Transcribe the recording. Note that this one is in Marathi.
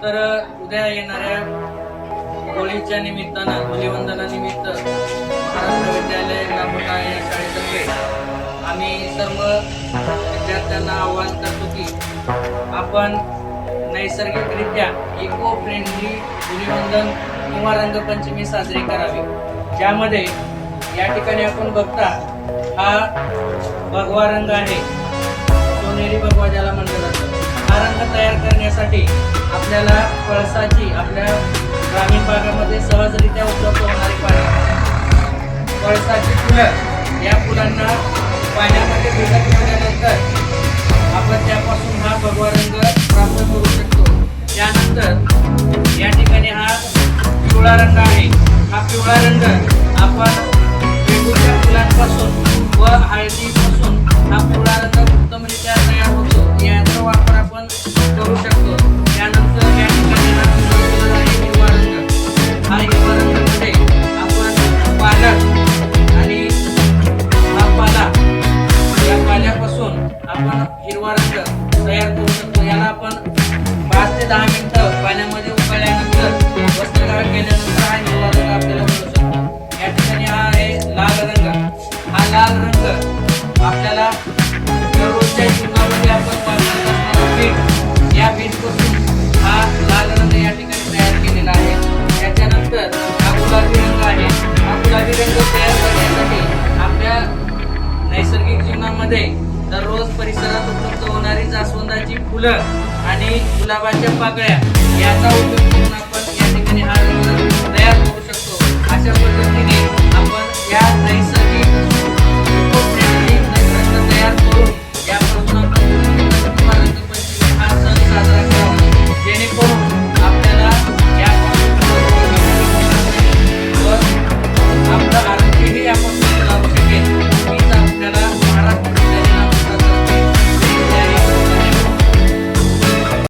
तर उद्या येणाऱ्या होळीच्या निमित्तानं धुलिवंदनानिमित्त महाराष्ट्र विद्यालय ग्रामोटा या शाळेतर्फे आम्ही सर्व विद्यार्थ्यांना आवाहन करतो की आपण नैसर्गिकरित्या इको फ्रेंडली धुलिवंदन किंवा रंगपंचमी साजरी करावी, ज्यामध्ये या ठिकाणी आपण बघता हा भगवा रंग आहे, सोनेरी भगवा ज्याला म्हटलं जातं. हा रंग तयार करण्यासाठी आपल्याला पळसाची आपल्या ग्रामीण भागामध्ये सहजरित्या उपलब्ध होणारी पाने, पळसाची फुलं, या फुलांना पाण्यामध्ये भिजत ठेवल्यानंतर आपण त्यापासून हा भगवा रंग प्राप्त करू शकतो. त्यानंतर या ठिकाणी हा पिवळा रंग आहे. हा पिवळा रंग आपण वेगवेगळ्या फुलांपासून व हळदीपासून हा पिवळा रंग उत्तमरित्या तयार होतो. याचा वापर आपण करू शकतो. त्यानंतर या ठिकाणी हा हिरवा रंग, हा हिरवा रंगामध्ये आपण पालक आणि हा पाला, या पाल्यापासून आपण हिरवा रंग तयार करू शकतो. याला आपण 5 ते 10 मिनिटं पाण्यामध्ये उकळल्यानंतर वस्त्रगाळ केल्यानंतर हा हिरवा रंग आपल्याला मिळू शकतो. या ठिकाणी हा आहे लाल रंग. हा लाल रंग आपल्याला दररोजच्या जीवनामध्ये आपण वापरत असणारा बीट, या बीटपासून हा लाल रंग या ठिकाणी तयार केलेला आहे. त्याच्यानंतर हा गुलाबी रंग आहे. हा गुलाबी रंग तयार करण्यासाठी आपल्या नैसर्गिक जीवनामध्ये दररोज परिसरात उपलब्ध होणारी जास्वंदाची फुलं आणि गुलाबाच्या पाकळ्या याचा उपयोग करून आपण या ठिकाणी हा रंग तयार करू शकतो. अशा पद्धतीने आपण या नैसर्गिक रंग तयार करून यापासून आपण रंगपंचमी हा सण साजरा